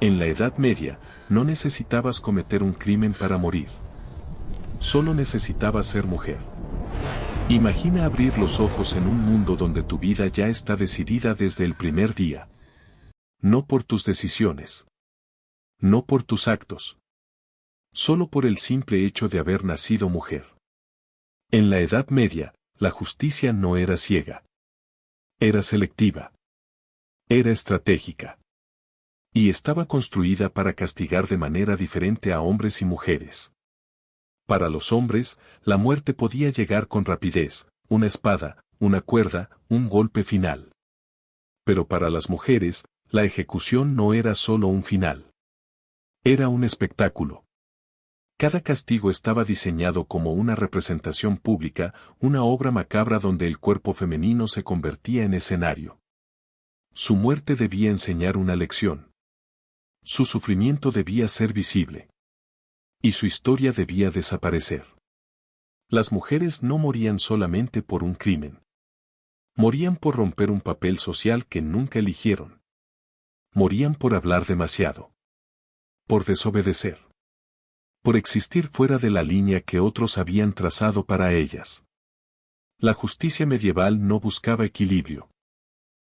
En la Edad Media, no necesitabas cometer un crimen para morir. Solo necesitabas ser mujer. Imagina abrir los ojos en un mundo donde tu vida ya está decidida desde el primer día. No por tus decisiones. No por tus actos. Solo por el simple hecho de haber nacido mujer. En la Edad Media, la justicia no era ciega. Era selectiva. Era estratégica. Y estaba construida para castigar de manera diferente a hombres y mujeres. Para los hombres, la muerte podía llegar con rapidez, una espada, una cuerda, un golpe final. Pero para las mujeres, la ejecución no era solo un final. Era un espectáculo. Cada castigo estaba diseñado como una representación pública, una obra macabra donde el cuerpo femenino se convertía en escenario. Su muerte debía enseñar una lección. Su sufrimiento debía ser visible. Y su historia debía desaparecer. Las mujeres no morían solamente por un crimen. Morían por romper un papel social que nunca eligieron. Morían por hablar demasiado. Por desobedecer. Por existir fuera de la línea que otros habían trazado para ellas. La justicia medieval no buscaba equilibrio.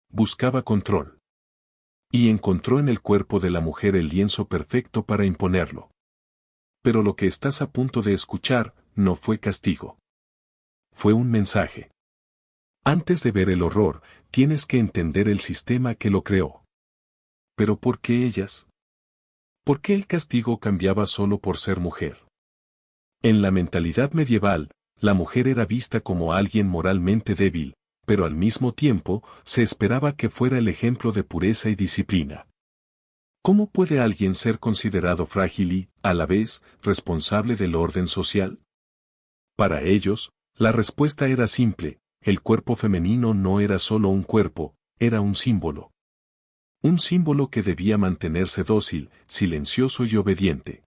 Buscaba control. Y encontró en el cuerpo de la mujer el lienzo perfecto para imponerlo. Pero lo que estás a punto de escuchar no fue castigo. Fue un mensaje. Antes de ver el horror, tienes que entender el sistema que lo creó. ¿Pero por qué ellas? ¿Por qué el castigo cambiaba solo por ser mujer? En la mentalidad medieval, la mujer era vista como alguien moralmente débil, pero al mismo tiempo, se esperaba que fuera el ejemplo de pureza y disciplina. ¿Cómo puede alguien ser considerado frágil y, a la vez, responsable del orden social? Para ellos, la respuesta era simple: el cuerpo femenino no era solo un cuerpo, era un símbolo. Un símbolo que debía mantenerse dócil, silencioso y obediente.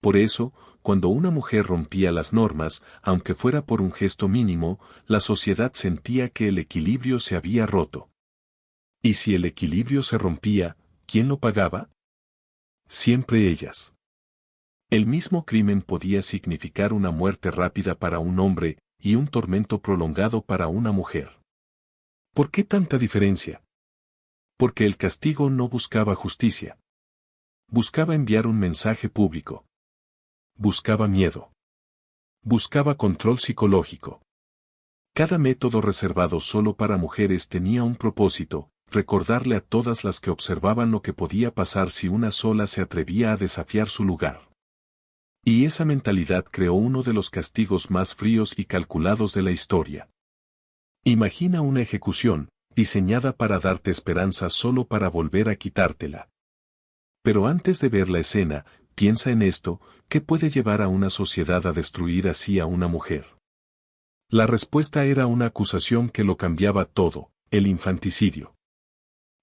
Por eso, cuando una mujer rompía las normas, aunque fuera por un gesto mínimo, la sociedad sentía que el equilibrio se había roto. Y si el equilibrio se rompía, ¿quién lo pagaba? Siempre ellas. El mismo crimen podía significar una muerte rápida para un hombre y un tormento prolongado para una mujer. ¿Por qué tanta diferencia? Porque el castigo no buscaba justicia. Buscaba enviar un mensaje público. Buscaba miedo. Buscaba control psicológico. Cada método reservado solo para mujeres tenía un propósito: recordarle a todas las que observaban lo que podía pasar si una sola se atrevía a desafiar su lugar. Y esa mentalidad creó uno de los castigos más fríos y calculados de la historia. Imagina una ejecución, diseñada para darte esperanza solo para volver a quitártela. Pero antes de ver la escena, piensa en esto: ¿qué puede llevar a una sociedad a destruir así a una mujer? La respuesta era una acusación que lo cambiaba todo: el infanticidio.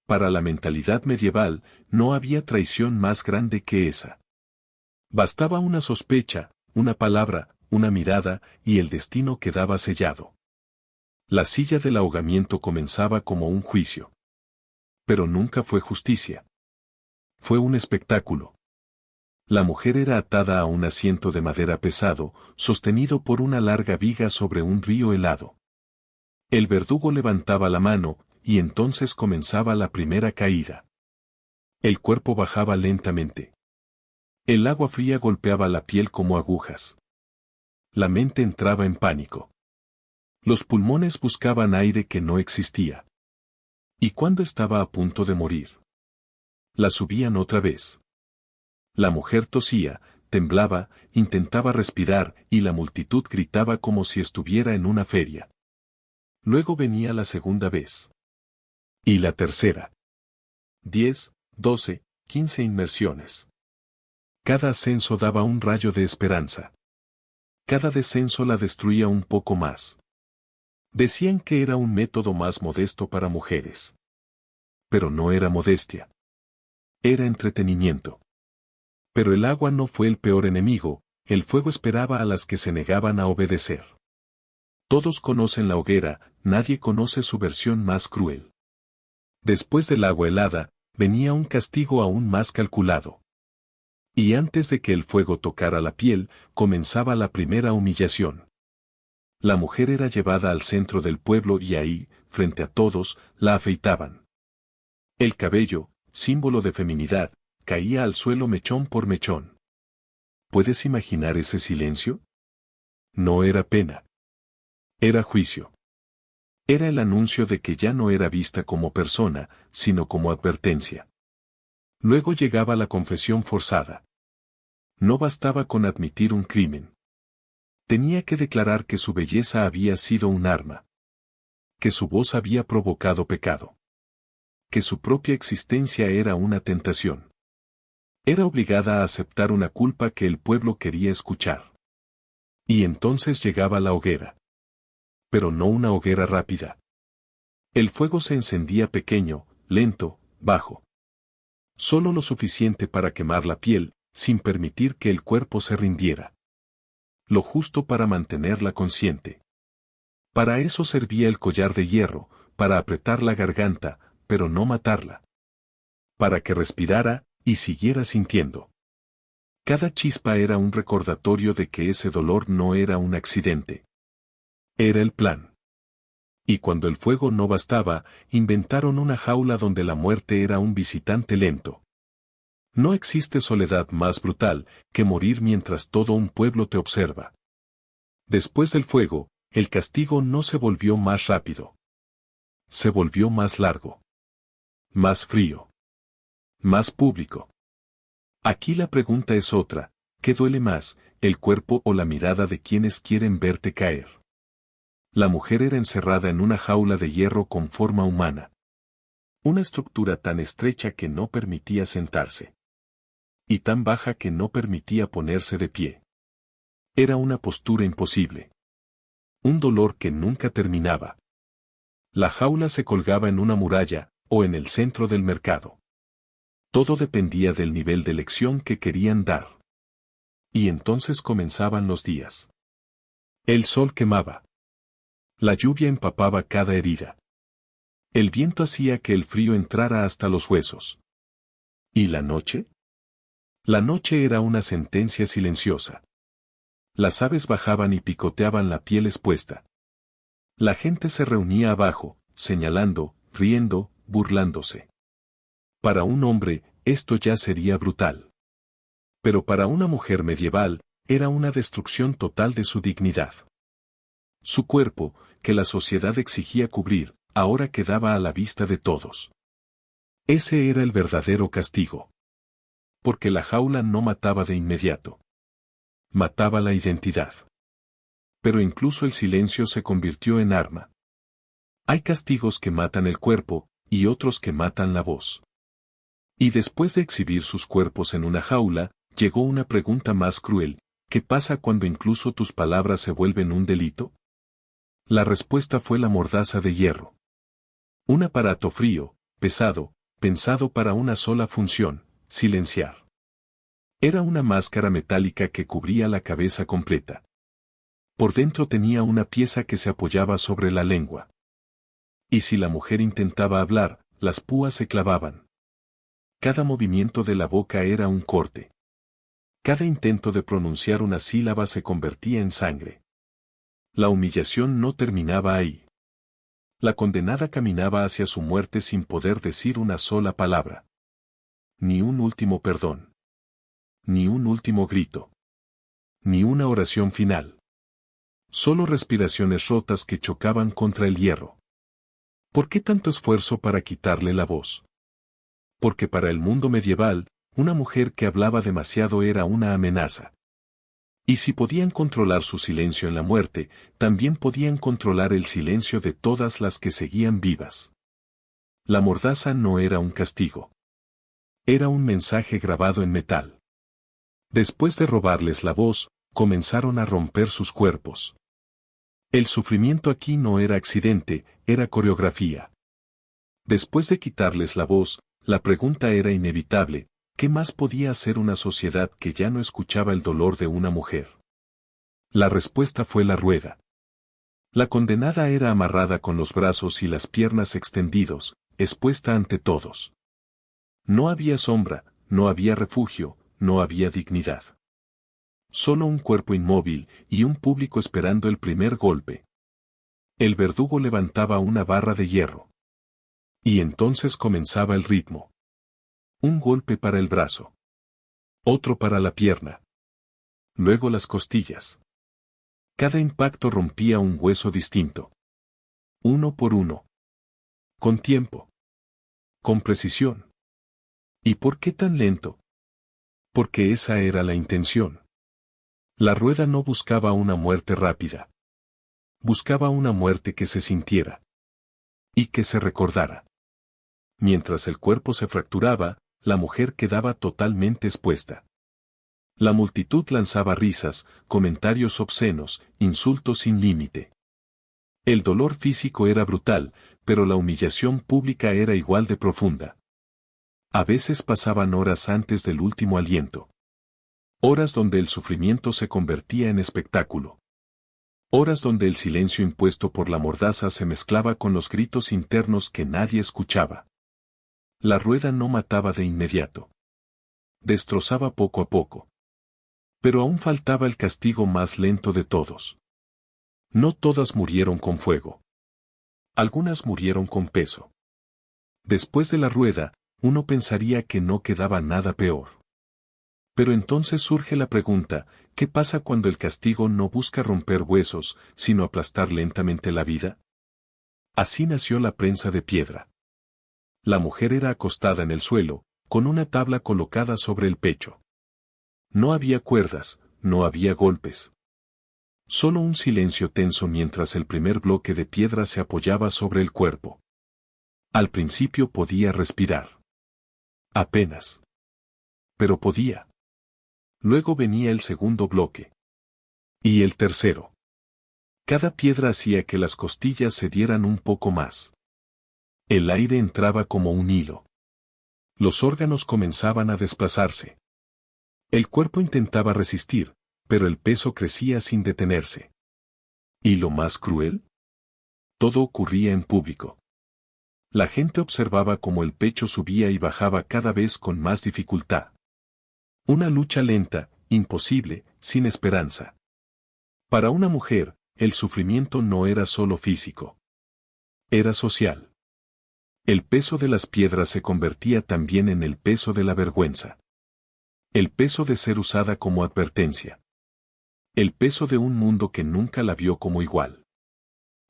Para la mentalidad medieval, no había traición más grande que esa. Bastaba una sospecha, una palabra, una mirada, y el destino quedaba sellado. La silla del ahogamiento comenzaba como un juicio. Pero nunca fue justicia. Fue un espectáculo. La mujer era atada a un asiento de madera pesado, sostenido por una larga viga sobre un río helado. El verdugo levantaba la mano, y entonces comenzaba la primera caída. El cuerpo bajaba lentamente. El agua fría golpeaba la piel como agujas. La mente entraba en pánico. Los pulmones buscaban aire que no existía. Y cuando estaba a punto de morir, la subían otra vez. La mujer tosía, temblaba, intentaba respirar, y la multitud gritaba como si estuviera en una feria. Luego venía la segunda vez. Y la tercera. 10, 12, 15 inmersiones. Cada ascenso daba un rayo de esperanza. Cada descenso la destruía un poco más. Decían que era un método más modesto para mujeres. Pero no era modestia. Era entretenimiento. Pero el agua no fue el peor enemigo: el fuego esperaba a las que se negaban a obedecer. Todos conocen la hoguera, nadie conoce su versión más cruel. Después del agua helada, venía un castigo aún más calculado. Y antes de que el fuego tocara la piel, comenzaba la primera humillación. La mujer era llevada al centro del pueblo y ahí, frente a todos, la afeitaban. El cabello, símbolo de feminidad, caía al suelo mechón por mechón. ¿Puedes imaginar ese silencio? No era pena. Era juicio. Era el anuncio de que ya no era vista como persona, sino como advertencia. Luego llegaba la confesión forzada. No bastaba con admitir un crimen. Tenía que declarar que su belleza había sido un arma. Que su voz había provocado pecado. Que su propia existencia era una tentación. Era obligada a aceptar una culpa que el pueblo quería escuchar. Y entonces llegaba la hoguera. Pero no una hoguera rápida. El fuego se encendía pequeño, lento, bajo. Solo lo suficiente para quemar la piel, sin permitir que el cuerpo se rindiera. Lo justo para mantenerla consciente. Para eso servía el collar de hierro, para apretar la garganta, pero no matarla. Para que respirara, y siguiera sintiendo. Cada chispa era un recordatorio de que ese dolor no era un accidente. Era el plan. Y cuando el fuego no bastaba, inventaron una jaula donde la muerte era un visitante lento. No existe soledad más brutal que morir mientras todo un pueblo te observa. Después del fuego, el castigo no se volvió más rápido. Se volvió más largo. Más frío. Más público. Aquí la pregunta es otra: ¿qué duele más, el cuerpo o la mirada de quienes quieren verte caer? La mujer era encerrada en una jaula de hierro con forma humana. Una estructura tan estrecha que no permitía sentarse. Y tan baja que no permitía ponerse de pie. Era una postura imposible. Un dolor que nunca terminaba. La jaula se colgaba en una muralla, o en el centro del mercado. Todo dependía del nivel de lección que querían dar. Y entonces comenzaban los días. El sol quemaba. La lluvia empapaba cada herida. El viento hacía que el frío entrara hasta los huesos. ¿Y la noche? La noche era una sentencia silenciosa. Las aves bajaban y picoteaban la piel expuesta. La gente se reunía abajo, señalando, riendo, burlándose. Para un hombre, esto ya sería brutal. Pero para una mujer medieval, era una destrucción total de su dignidad. Su cuerpo, que la sociedad exigía cubrir, ahora quedaba a la vista de todos. Ese era el verdadero castigo. Porque la jaula no mataba de inmediato. Mataba la identidad. Pero incluso el silencio se convirtió en arma. Hay castigos que matan el cuerpo, y otros que matan la voz. Y después de exhibir sus cuerpos en una jaula, llegó una pregunta más cruel: ¿qué pasa cuando incluso tus palabras se vuelven un delito? La respuesta fue la mordaza de hierro. Un aparato frío, pesado, pensado para una sola función: silenciar. Era una máscara metálica que cubría la cabeza completa. Por dentro tenía una pieza que se apoyaba sobre la lengua. Y si la mujer intentaba hablar, las púas se clavaban. Cada movimiento de la boca era un corte. Cada intento de pronunciar una sílaba se convertía en sangre. La humillación no terminaba ahí. La condenada caminaba hacia su muerte sin poder decir una sola palabra. Ni un último perdón. Ni un último grito. Ni una oración final. Solo respiraciones rotas que chocaban contra el hierro. ¿Por qué tanto esfuerzo para quitarle la voz? Porque para el mundo medieval, una mujer que hablaba demasiado era una amenaza. Y si podían controlar su silencio en la muerte, también podían controlar el silencio de todas las que seguían vivas. La mordaza no era un castigo. Era un mensaje grabado en metal. Después de robarles la voz, comenzaron a romper sus cuerpos. El sufrimiento aquí no era accidente, era coreografía. Después de quitarles la voz, la pregunta era inevitable: ¿qué más podía hacer una sociedad que ya no escuchaba el dolor de una mujer? La respuesta fue la rueda. La condenada era amarrada con los brazos y las piernas extendidos, expuesta ante todos. No había sombra, no había refugio, no había dignidad. Solo un cuerpo inmóvil y un público esperando el primer golpe. El verdugo levantaba una barra de hierro. Y entonces comenzaba el ritmo. Un golpe para el brazo. Otro para la pierna. Luego las costillas. Cada impacto rompía un hueso distinto. Uno por uno. Con tiempo. Con precisión. ¿Y por qué tan lento? Porque esa era la intención. La rueda no buscaba una muerte rápida. Buscaba una muerte que se sintiera. Y que se recordara. Mientras el cuerpo se fracturaba, la mujer quedaba totalmente expuesta. La multitud lanzaba risas, comentarios obscenos, insultos sin límite. El dolor físico era brutal, pero la humillación pública era igual de profunda. A veces pasaban horas antes del último aliento. Horas donde el sufrimiento se convertía en espectáculo. Horas donde el silencio impuesto por la mordaza se mezclaba con los gritos internos que nadie escuchaba. La rueda no mataba de inmediato. Destrozaba poco a poco. Pero aún faltaba el castigo más lento de todos. No todas murieron con fuego. Algunas murieron con peso. Después de la rueda, uno pensaría que no quedaba nada peor. Pero entonces surge la pregunta, ¿qué pasa cuando el castigo no busca romper huesos, sino aplastar lentamente la vida? Así nació la prensa de piedra. La mujer era acostada en el suelo, con una tabla colocada sobre el pecho. No había cuerdas, no había golpes. Solo un silencio tenso mientras el primer bloque de piedra se apoyaba sobre el cuerpo. Al principio podía respirar. Apenas. Pero podía. Luego venía el segundo bloque. Y el tercero. Cada piedra hacía que las costillas se dieran un poco más. El aire entraba como un hilo. Los órganos comenzaban a desplazarse. El cuerpo intentaba resistir, pero el peso crecía sin detenerse. ¿Y lo más cruel? Todo ocurría en público. La gente observaba cómo el pecho subía y bajaba cada vez con más dificultad. Una lucha lenta, imposible, sin esperanza. Para una mujer, el sufrimiento no era solo físico. Era social. El peso de las piedras se convertía también en el peso de la vergüenza. El peso de ser usada como advertencia. El peso de un mundo que nunca la vio como igual.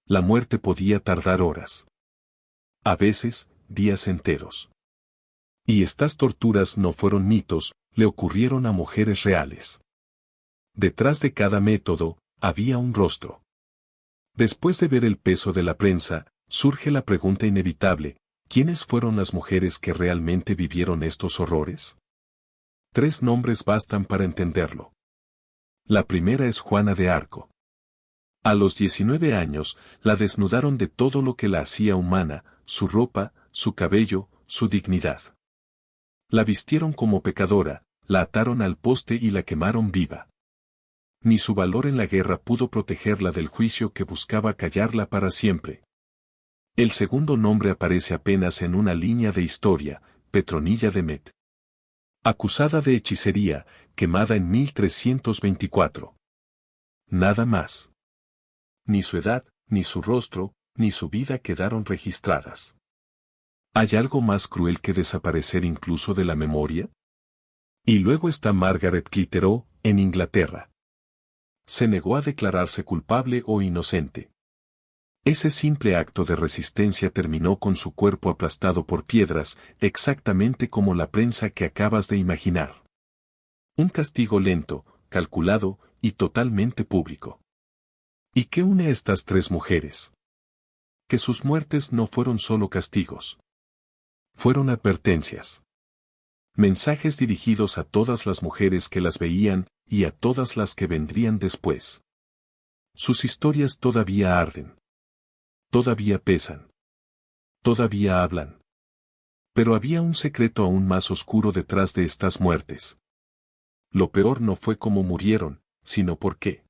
La muerte podía tardar horas. A veces, días enteros. Y estas torturas no fueron mitos, le ocurrieron a mujeres reales. Detrás de cada método, había un rostro. Después de ver el peso de la prensa, surge la pregunta inevitable, ¿quiénes fueron las mujeres que realmente vivieron estos horrores? 3 nombres bastan para entenderlo. La primera es Juana de Arco. A los 19 años, la desnudaron de todo lo que la hacía humana, su ropa, su cabello, su dignidad. La vistieron como pecadora, la ataron al poste y la quemaron viva. Ni su valor en la guerra pudo protegerla del juicio que buscaba callarla para siempre. El segundo nombre aparece apenas en una línea de historia, Petronilla de Met. Acusada de hechicería, quemada en 1324. Nada más. Ni su edad, ni su rostro, ni su vida quedaron registradas. ¿Hay algo más cruel que desaparecer incluso de la memoria? Y luego está Margaret Clitheroe, en Inglaterra. Se negó a declararse culpable o inocente. Ese simple acto de resistencia terminó con su cuerpo aplastado por piedras, exactamente como la prensa que acabas de imaginar. Un castigo lento, calculado, y totalmente público. ¿Y qué une a estas 3 mujeres? Que sus muertes no fueron solo castigos. Fueron advertencias. Mensajes dirigidos a todas las mujeres que las veían, y a todas las que vendrían después. Sus historias todavía arden. Todavía pesan. Todavía hablan. Pero había un secreto aún más oscuro detrás de estas muertes. Lo peor no fue cómo murieron, sino por qué.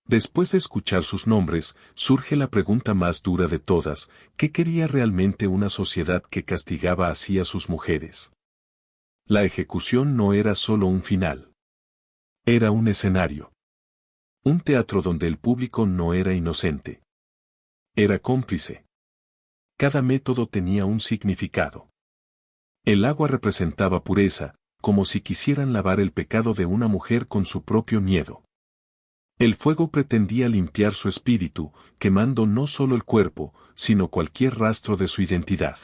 Después de escuchar sus nombres, surge la pregunta más dura de todas, ¿qué quería realmente una sociedad que castigaba así a sus mujeres? La ejecución no era solo un final. Era un escenario. Un teatro donde el público no era inocente. Era cómplice. Cada método tenía un significado. El agua representaba pureza, como si quisieran lavar el pecado de una mujer con su propio miedo. El fuego pretendía limpiar su espíritu, quemando no solo el cuerpo, sino cualquier rastro de su identidad.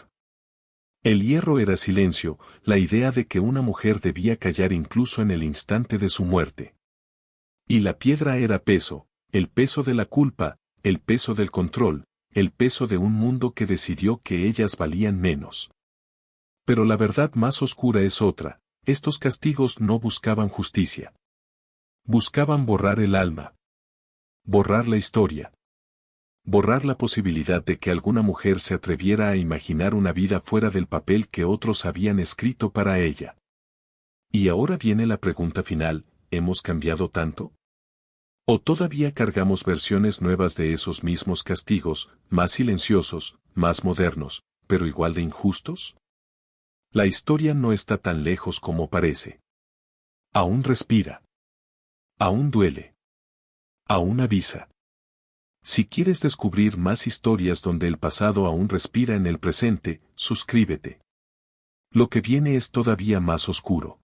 El hierro era silencio, la idea de que una mujer debía callar incluso en el instante de su muerte. Y la piedra era peso, el peso de la culpa, el peso del control, el peso de un mundo que decidió que ellas valían menos. Pero la verdad más oscura es otra, estos castigos no buscaban justicia. Buscaban borrar el alma. Borrar la historia. Borrar la posibilidad de que alguna mujer se atreviera a imaginar una vida fuera del papel que otros habían escrito para ella. Y ahora viene la pregunta final, ¿hemos cambiado tanto? ¿O todavía cargamos versiones nuevas de esos mismos castigos, más silenciosos, más modernos, pero igual de injustos? La historia no está tan lejos como parece. Aún respira. Aún duele. Aún avisa. Si quieres descubrir más historias donde el pasado aún respira en el presente, suscríbete. Lo que viene es todavía más oscuro.